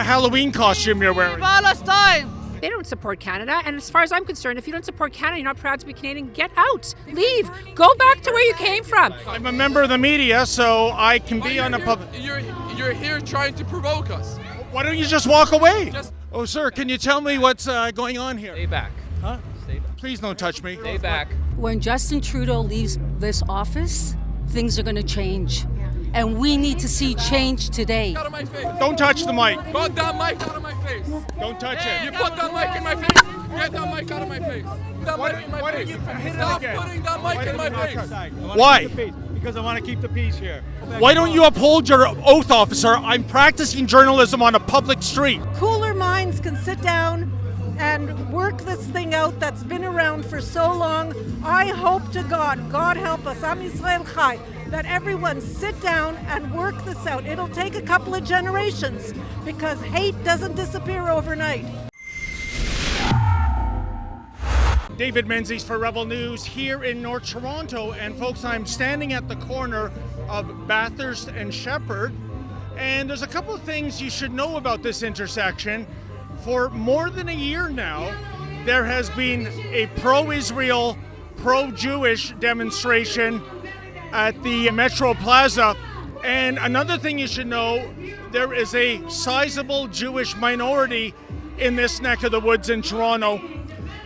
Halloween costume you're wearing. Palestine! They don't support Canada, and as far as I'm concerned, if you don't support Canada, you're not proud to be Canadian, get out. Leave. Go back to where you came from. I'm a member of the media, so I can be on a public... You're here trying to provoke us. Why don't you just walk away? Oh, sir, can you tell me what's going on here? Stay back. Huh? Stay back. Please don't touch me. Stay back. When Justin Trudeau leaves this office, things are going to change. And we need to see change today. Out of my face. Don't touch the mic. Put that mic out of my face. Don't touch You it. put that mic in my face. Get that mic out of my face. That mic in my why face. don't you hit it Stop again? putting that mic in my face. Why? Because I want to keep the peace here. Why don't you uphold your oath, officer? I'm practicing journalism on a public street. Cooler minds can sit down and work this thing out that's been around for so long. I hope to God, God help us, Am Yisrael Chai, that everyone sit down and work this out. It'll take a couple of generations because hate doesn't disappear overnight. David Menzies for Rebel News here in North Toronto. And folks, I'm standing at the corner of Bathurst and Shepherd. And there's a couple of things you should know about this intersection. For more than a year now, there has been a pro-Israel, pro-Jewish demonstration at the Metro Plaza. And another thing you should know, there is a sizable Jewish minority in this neck of the woods in Toronto.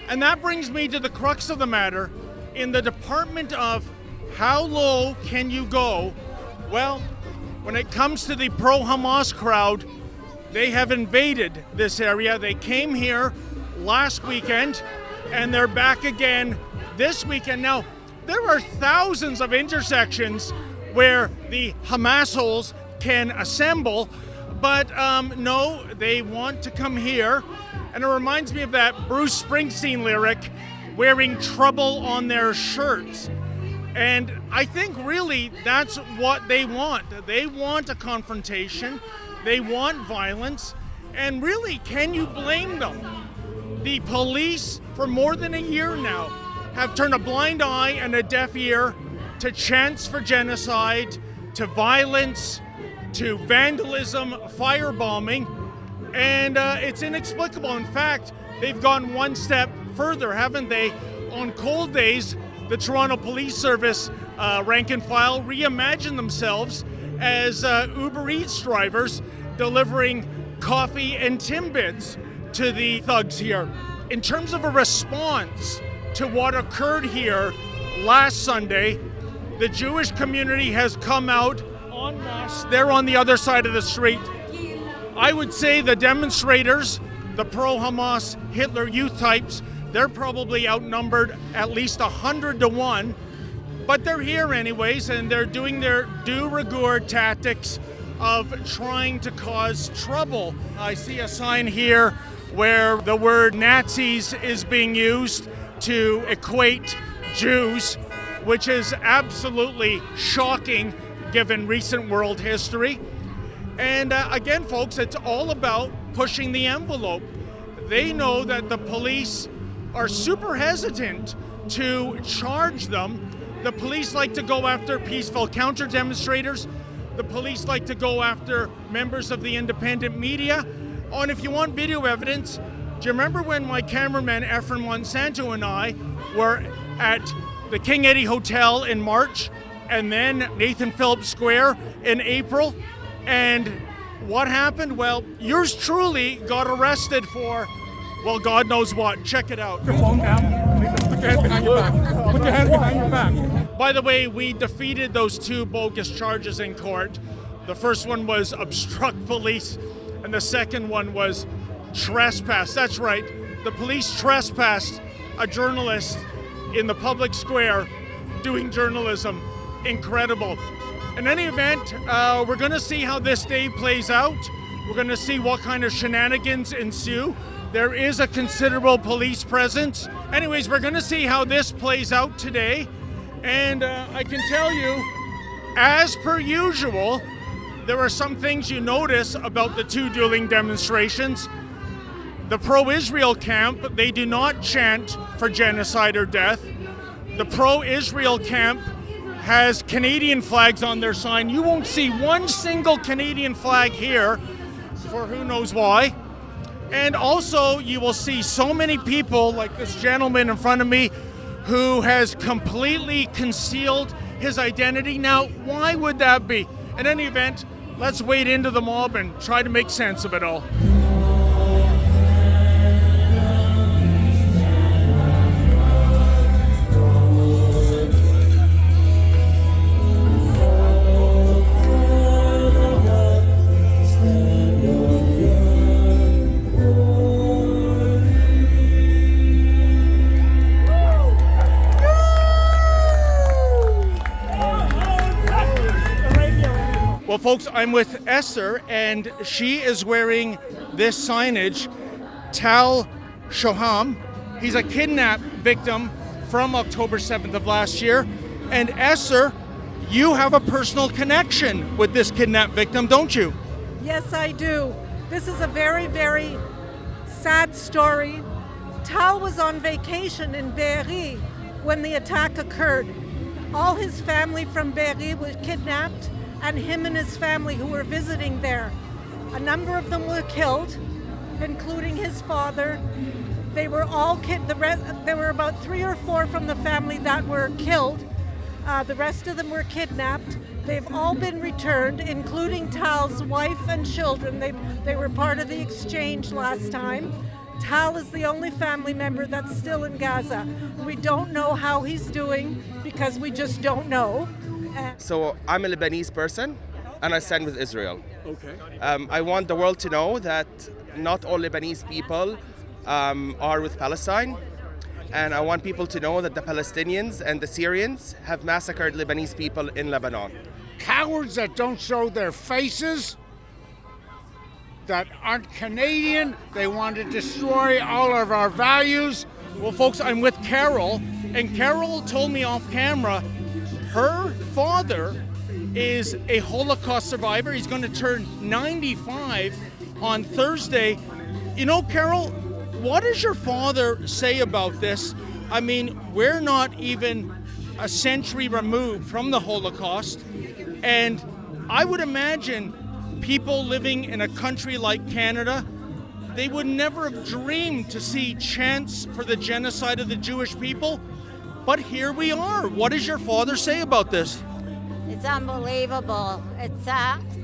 And that brings me to the crux of the matter. In the department of how low can you go, well, when it comes to the pro-Hamas crowd, they have invaded this area. They came here last weekend, and they're back again this weekend. Now, there are thousands of intersections where the Hamas holes can assemble, but no, they want to come here. And it reminds me of that Bruce Springsteen lyric, wearing trouble on their shirts. And I think really that's what they want. They want a confrontation. They want violence. And really, can you blame them? The police, for more than a year now, have turned a blind eye and a deaf ear to chants for genocide, to violence, to vandalism, firebombing. And it's inexplicable. In fact, they've gone one step further, haven't they? On cold days, the Toronto Police Service rank and file reimagine themselves as Uber Eats drivers delivering coffee and Timbits to the thugs here. In terms of a response to what occurred here last Sunday, the Jewish community has come out en masse. They're on the other side of the street. I would say the demonstrators, the pro-Hamas Hitler youth types, they're probably outnumbered at least 100 to 1, but they're here anyways, and they're doing their de rigueur tactics of trying to cause trouble. I see a sign here where the word Nazis is being used to equate Jews, which is absolutely shocking given recent world history. And again, folks, it's all about pushing the envelope. They know that the police are super hesitant to charge them. The police like to go after peaceful counter demonstrators. The police like to go after members of the independent media. Oh, and if you want video evidence, do you remember when my cameraman Efren Monsanto and I were at the King Eddie Hotel in March and then Nathan Phillips Square in April? And what happened? Well, yours truly got arrested for, well, God knows what. Check it out. Your phone down. Put your hands behind your back. Put your hands behind your back. By the way, we defeated those two bogus charges in court. The first one was obstruct police, and the second one was trespass. That's right. The police trespassed a journalist in the public square doing journalism. Incredible. In any event, we're going to see how this day plays out. We're going to see what kind of shenanigans ensue. There is a considerable police presence. Anyways, we're going to see how this plays out today. And I can tell you, as per usual, there are some things you notice about the two dueling demonstrations. The pro-Israel camp, they do not chant for genocide or death. The pro-Israel camp has Canadian flags on their sign. You won't see one single Canadian flag here. for who knows why. And also, you will see so many people, like this gentleman in front of me, who has completely concealed his identity. Now, why would that be? In any event, let's wade into the mob and try to make sense of it all. Well, folks, I'm with Esther, and she is wearing this signage, Tal Shoham. He's a kidnap victim from October 7th of last year. And Esther, you have a personal connection with this kidnap victim, don't you? Yes, I do. This is a very, very sad story. Tal was on vacation in Be'eri when the attack occurred. All his family from Be'eri was kidnapped, and him and his family who were visiting there. A number of them were killed, including his father. They were all there were about 3 or 4 from the family that were killed. The rest of them were kidnapped. They've all been returned, including Tal's wife and children. They were part of the exchange last time. Tal is the only family member that's still in Gaza. We don't know how he's doing because we just don't know. So I'm a Lebanese person, and I stand with Israel. Okay. I want the world to know that not all Lebanese people are with Palestine, and I want people to know that the Palestinians and the Syrians have massacred Lebanese people in Lebanon. Cowards that don't show their faces, that aren't Canadian, they want to destroy all of our values. Well, folks, I'm with Carol, and Carol told me off camera her father is a Holocaust survivor. He's going to turn 95 on Thursday. You know, Carol, what does your father say about this? I mean, we're not even a century removed from the Holocaust, and I would imagine people living in a country like Canada, they would never have dreamed to see chants for the genocide of the Jewish people. But here we are. What does your father say about this? It's unbelievable. It's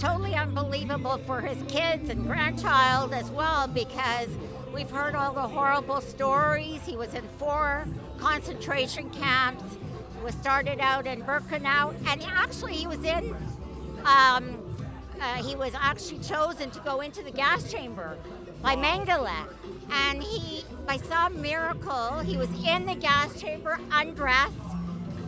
totally unbelievable for his kids and grandchild as well, because we've heard all the horrible stories. He was in 4 concentration camps. He was started out in Birkenau, and actually he was in. He was actually chosen to go into the gas chamber by Mengele. And he, by some miracle, he was in the gas chamber undressed,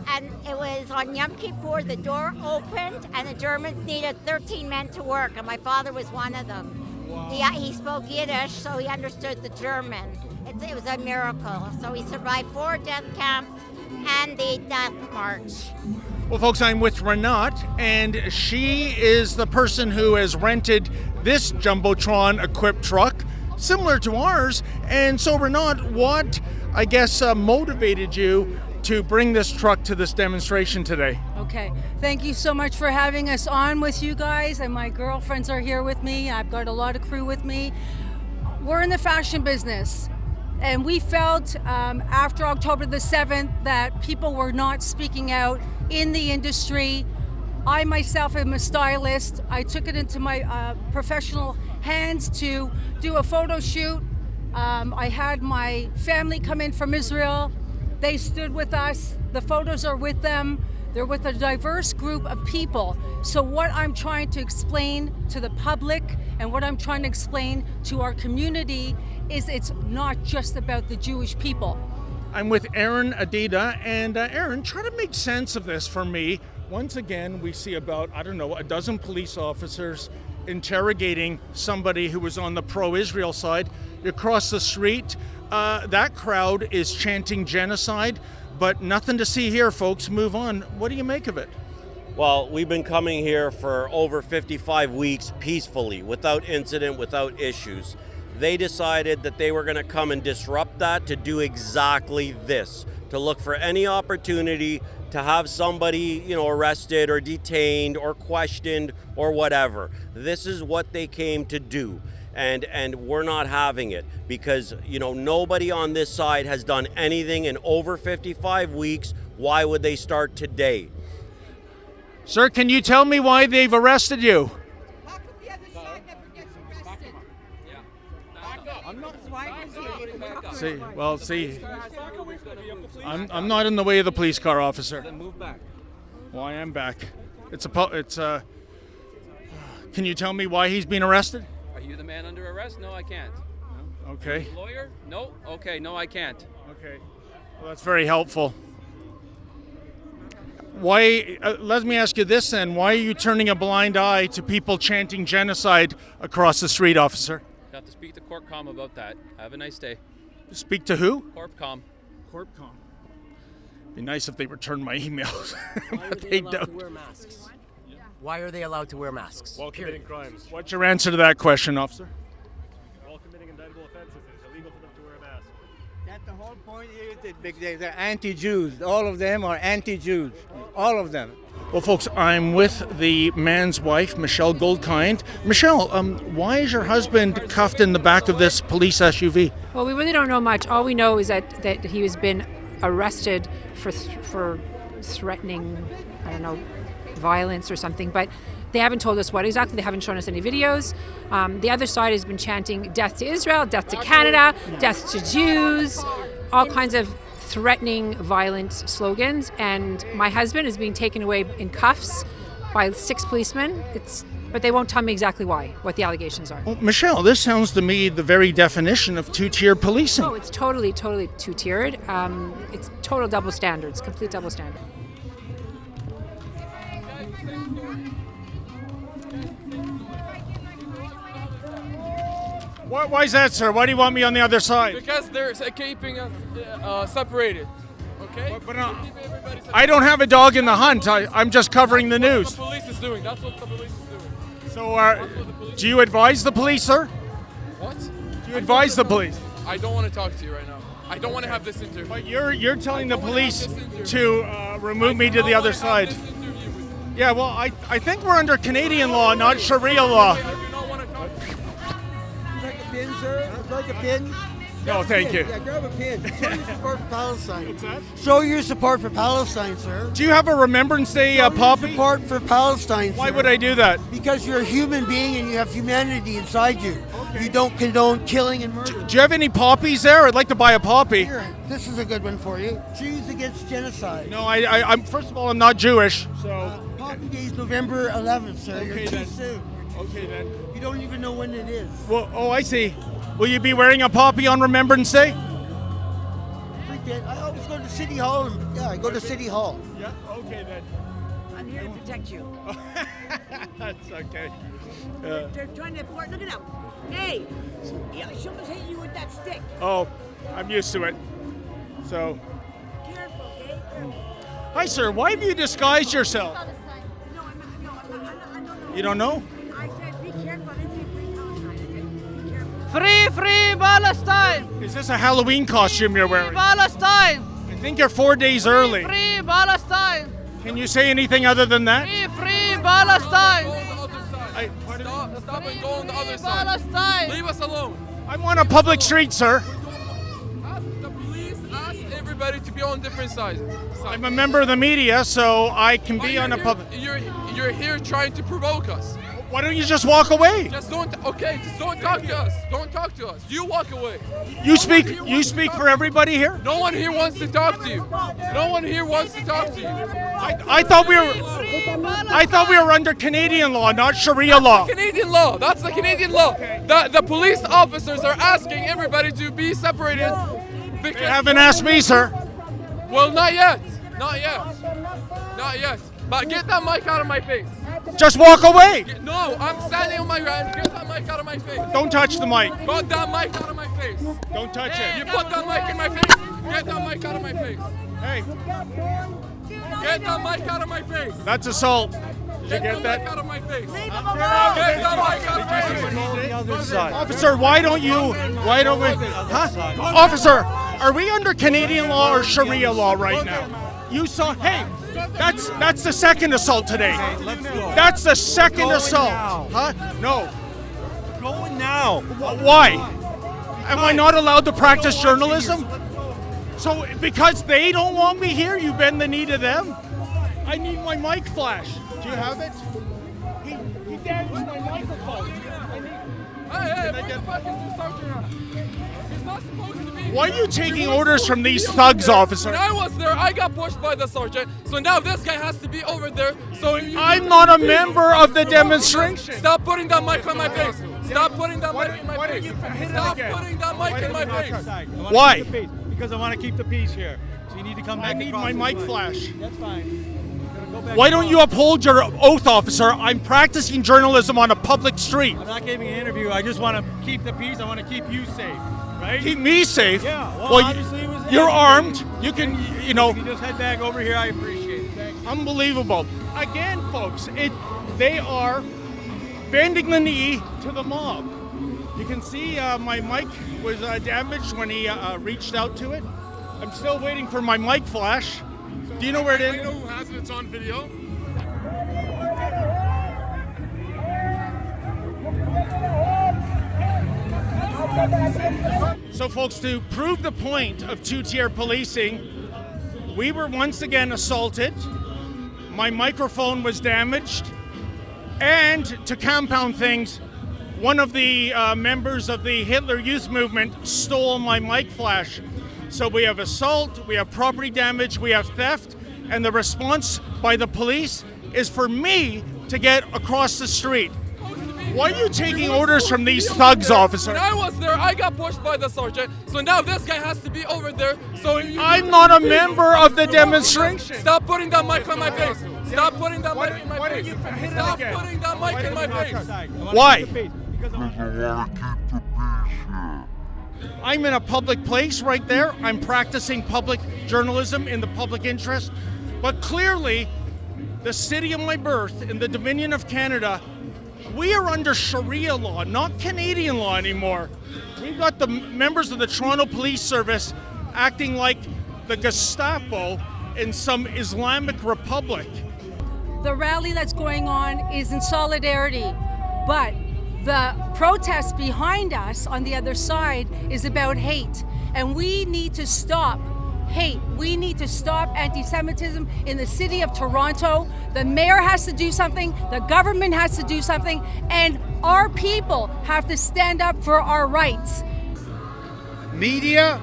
and it was on Yom Kippur, the door opened, and the Germans needed 13 men to work, and my father was one of them. Wow. He spoke Yiddish, so he understood the German. It was a miracle. So he survived 4 death camps and the death march. Well, folks, I'm with Renat, and she is the person who has rented this Jumbotron-equipped truck, similar to ours. And so, Renat, what, I guess, motivated you to bring this truck to this demonstration today? Okay, thank you so much for having us on with you guys, and my girlfriends are here with me. I've got a lot of crew with me. We're in the fashion business, and we felt after October the 7th that people were not speaking out in the industry. I myself am a stylist. I took it into my professional hands to do a photo shoot. I had my family come in from Israel. They stood with us. The photos are with them. They're with a diverse group of people. So what I'm trying to explain to the public and what I'm trying to explain to our community is it's not just about the Jewish people. I'm with Aaron Adida, and Aaron, try to make sense of this for me. Once again, we see about, I don't know, a dozen police officers interrogating somebody who was on the pro-Israel side. You cross the street, that crowd is chanting genocide, but nothing to see here, folks. Move on. What do you make of it? Well, we've been coming here for over 55 weeks peacefully, without incident, without issues. They decided that they were going to come and disrupt that to do exactly this, to look for any opportunity to have somebody, arrested or detained or questioned or whatever. This is what they came to do. And we're not having it because, nobody on this side has done anything in over 55 weeks. Why would they start today? Sir, can you tell me why they've arrested you? See, I'm not in the way of the police car, officer. Then move back. Well, I am back. Can you tell me why he's being arrested? Are you the man under arrest? No, I can't. No? Okay. Lawyer? No? Okay, no, I can't. Okay. Well, that's very helpful. Why? Let me ask you this then. Why are you turning a blind eye to people chanting genocide across the street, officer? You have to speak to Corpcom about that. Have a nice day. Speak to who? Corpcom. Corpcom. Be nice if they returned my emails. Why are they allowed to wear masks? Why are they allowed to wear masks? While committing crimes. What's your answer to that question, officer? While committing indictable offenses, it's illegal for them to wear a mask. That's the whole point here. They're anti-Jews. All of them are anti-Jews. All of them. Well, folks, I'm with the man's wife, Michelle Goldkind. Michelle, why is your husband cuffed in the back of this police SUV? Well, we really don't know much. All we know is that he has been arrested for threatening, violence or something, but they haven't told us what exactly. They haven't shown us any videos. The other side has been chanting death to Israel, death to Canada, death to Jews, all kinds of threatening, violent slogans. And my husband is being taken away in cuffs by 6 policemen. But they won't tell me exactly why, what the allegations are. Well, Michelle, this sounds to me the very definition of two-tier policing. Oh, it's totally two-tiered. It's total double standards, complete double standard. Why is that, sir? Why do you want me on the other side? Because they're keeping us separated. Okay? But I don't have a dog in the hunt. I'm just covering the news. That's what the police is doing. That's what the police is doing. So, do you advise the police, sir? What? Do you advise the police? I don't want to talk to you right now. I don't want to have this interview. But you're telling the police to remove me to the other side. Yeah, well, I think we're under Canadian law, not Sharia law. Pin, sir? Would you like a pin? No, thank you. Yeah, grab a pin. Show your support for Palestine. What's that? Show your support for Palestine, sir. Do you have a Remembrance Day poppy? Support for Palestine, Why sir. would I do that? Because you're a human being and you have humanity inside you. Okay. You don't condone killing and murder. Do you have any poppies there? I'd like to buy a poppy. Here, this is a good one for you. Jews against genocide. No, I'm first of all, I'm not Jewish, so. Poppy Day is November 11th, sir. Okay, you're too then. soon. Okay, then. You don't even know when it is. Well, I see. Will you be wearing a poppy on Remembrance Day? I always go to City Hall. I go to City Hall. Yeah, okay then. I'm here to protect you. That's okay. They're trying to look it up. Hey, someone's hitting you with that stick. Oh, I'm used to it. So. Careful, okay? Careful. Hi, sir. Why have you disguised yourself? No, I don't know. You don't know? I said be careful. I didn't say free Palestine. I said be careful. Free Palestine! Is this a Halloween costume you're wearing? Palestine! I think you're 4 days early. Free Palestine! Can you say anything other than that? Free Palestine! Stop and go on the other side. Palestine! Leave us alone. I'm on a public street, sir. The police ask everybody to be on different sides. I'm a member of the media, so I can be on a public. You're here trying to provoke us. Why don't you just walk away? Just don't talk to us. Don't talk to us. You walk away. You speak for everybody here? No one here wants to talk to you. No one here wants to talk to you. I thought we were under Canadian law, not Sharia law. Canadian law. That's the Canadian law. The police officers are asking everybody to be separated. They haven't asked me, sir. Well, not yet. Not yet. But get that mic out of my face. Just walk away. No, I'm standing on my ground. Get that mic out of my face. Don't touch the mic. Put that mic out of my face. Don't touch it. You put that mic in my face. Get that mic out of my face. Hey. Get that mic out of my face. That's assault. Did you get that? Mic out of my face. Get that mic out of my face. Officer, why don't we? Huh? Officer, are we under Canadian law or Sharia law right now? You saw. Hey, That's the second assault today. Okay, let's go. That's the second Going assault. now. Huh? No. Going now. Why? Am I not allowed to practice journalism? So because they don't want me here, you bend the knee to them? I need my mic flash. Do you have it? He damaged my microphone. Hey, where the fuck is the sergeant? He's not supposed to be. Why are you taking orders from these thugs, officer? When I was there, I got pushed by the sergeant. So now this guy has to be over there. So I'm not a member of the demonstration. Stop putting that mic on my face. Stop putting that mic in my face. Stop putting that mic in my face. Why? Because I want to keep the peace here. So you need to come back. I need my mic flash. That's fine. Why don't you uphold your oath, officer? I'm practicing journalism on a public street. I'm not giving an interview. I just want to keep the peace. I want to keep you safe, right? Keep me safe? Yeah. Well, obviously it was you're aggravating. armed. You can, you know. If you just head back over here, I appreciate it. Thank you. Unbelievable. Again, folks, they are bending the knee to the mob. You can see my mic was damaged when he reached out to it. I'm still waiting for my mic flash. Do you know where it is? I know who has it. It's on video. So, folks, to prove the point of two-tier policing, we were once again assaulted. My microphone was damaged. And to compound things, one of the members of the Hitler Youth Movement stole my mic flash. So we have assault, we have property damage, we have theft, and the response by the police is for me to get across the street. Why are you taking orders from these thugs, officer? When I was there, I got pushed by the sergeant. So now this guy has to be over there. So I'm not a member of the demonstration. Stop putting that mic on my face. Stop putting that mic in my face. Stop putting that mic in my face. Why? Because I want to keep the peace here. I'm in a public place right there. I'm practicing public journalism in the public interest. But clearly, the city of my birth, in the Dominion of Canada, we are under Sharia law, not Canadian law anymore. We've got the members of the Toronto Police Service acting like the Gestapo in some Islamic republic. The rally that's going on is in solidarity, but the protest behind us on the other side is about hate, and we need to stop hate. We need to stop anti-Semitism in the city of Toronto. The mayor has to do something, the government has to do something, and our people have to stand up for our rights. Media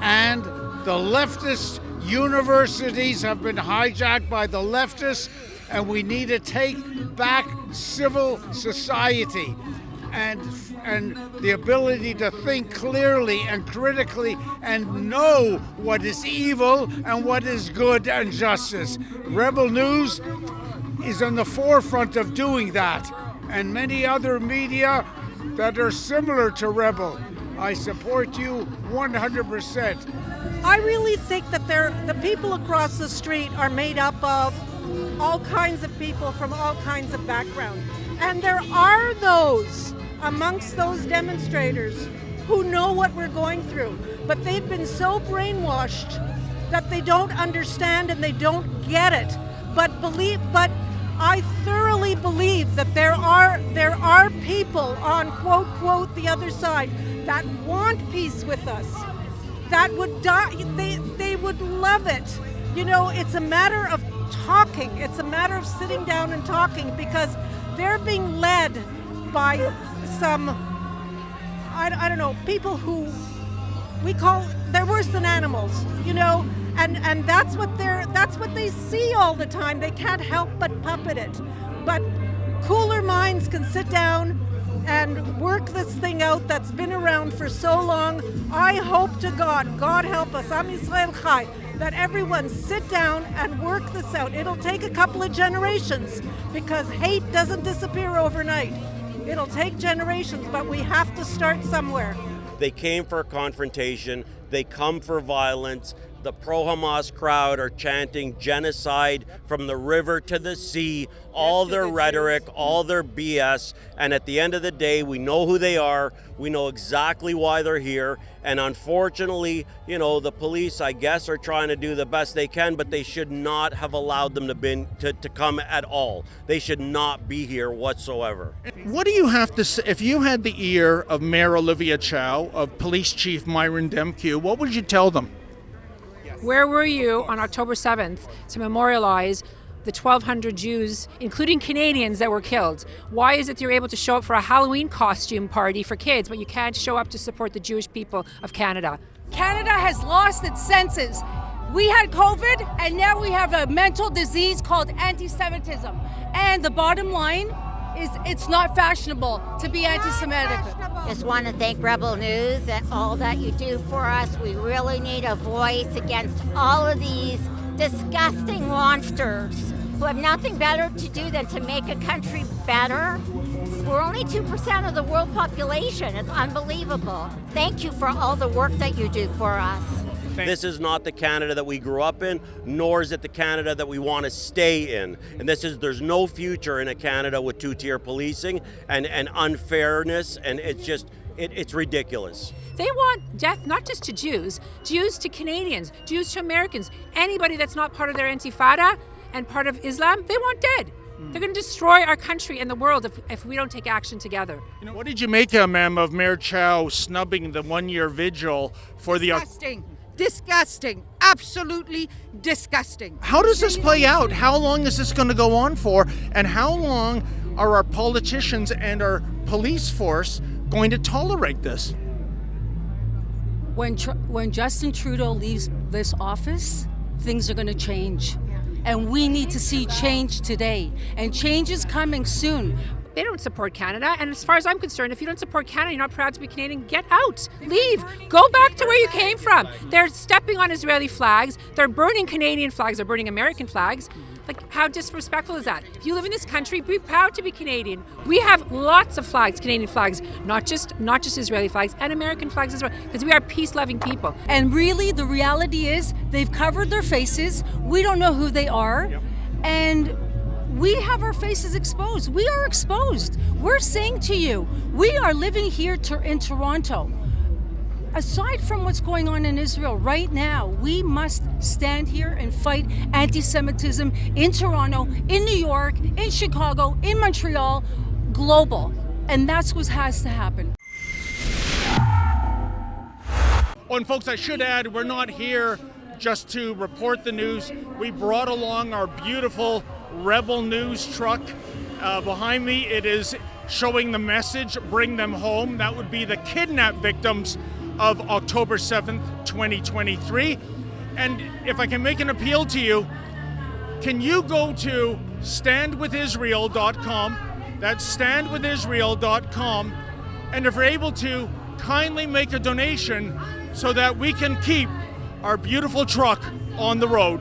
and the leftist universities have been hijacked by the leftists, and we need to take back civil society and the ability to think clearly and critically and know what is evil and what is good and justice. Rebel News is on the forefront of doing that, and many other media that are similar to Rebel. I support you 100%. I really think that the people across the street are made up of all kinds of people from all kinds of backgrounds. And there are those amongst those demonstrators who know what we're going through, but they've been so brainwashed that they don't understand and they don't get it. But I thoroughly believe that there are people on quote the other side that want peace with us, that would die. They would love it. You know, it's a matter of talking. It's a matter of sitting down and talking, because they're being led by some, I don't know, people who they're worse than animals, you know, and that's what they see all the time. They can't help but puppet it. But cooler minds can sit down and work this thing out that's been around for so long. I hope to God help us, Am Yisrael Chai, that everyone sit down and work this out. It'll take a couple of generations, because hate doesn't disappear overnight. It'll take generations, but we have to start somewhere. They came for confrontation. They come for violence. the pro-Hamas crowd are chanting genocide from the river to the sea, all their rhetoric, all their BS, and at the end of the day, we know who they are, we know exactly why they're here, and unfortunately, the police, I guess, are trying to do the best they can, but they should not have allowed them to come at all. They should not be here whatsoever. What do you have to say, if you had the ear of Mayor Olivia Chow, of Police Chief Myron Demkew, what would you tell them? Where were you on October 7th to memorialize the 1,200 Jews, including Canadians, that were killed? Why is it you're able to show up for a Halloween costume party for kids, but you can't show up to support the Jewish people of Canada? Canada has lost its senses. We had COVID, and now we have a mental disease called anti-Semitism. And the bottom line is it's not fashionable to be anti-Semitic. Just want to thank Rebel News and all that you do for us. We really need a voice against all of these disgusting monsters who have nothing better to do than to make a country better. We're only 2% of the world population. It's unbelievable. Thank you for all the work that you do for us. This is not the Canada that we grew up in, nor is it the Canada that we want to stay in. And there's no future in a Canada with two-tier policing and unfairness, and it's ridiculous. They want death not just to Jews to Canadians, Jews to Americans, anybody that's not part of their intifada and part of Islam, they want dead. They're going to destroy our country and the world if we don't take action together. What did you make, ma'am, of Mayor Chow snubbing the one-year vigil for the... Disgusting. Absolutely disgusting. How does this play out? How long is this going to go on for? And how long are our politicians and our police force going to tolerate this? When Justin Trudeau leaves this office, things are going to change. And we need to see change today. And change is coming soon. They don't support Canada, and as far as I'm concerned, if you don't support Canada, you're not proud to be Canadian, get out, leave, go back to where you came from. They're stepping on Israeli flags, they're burning Canadian flags, they're burning American flags. Like, how disrespectful is that? If you live in this country, be proud to be Canadian. We have lots of flags, Canadian flags, not just Israeli flags, and American flags as well, because we are peace-loving people. And really, the reality is, they've covered their faces, we don't know who they are, and we have our faces exposed. We are exposed. We're saying to you, we are living here in Toronto. Aside from what's going on in Israel right now, we must stand here and fight anti-Semitism in Toronto, in New York, in Chicago, in Montreal, global. And that's what has to happen. Oh, and folks, I should add, we're not here just to report the news. We brought along our beautiful Rebel News truck. Behind me, it is showing the message, bring them home. That would be the kidnapped victims of October 7th, 2023. And if I can make an appeal to you, can you go to standwithisrael.com, that's standwithisrael.com, and if you're able to, kindly make a donation so that we can keep our beautiful truck on the road.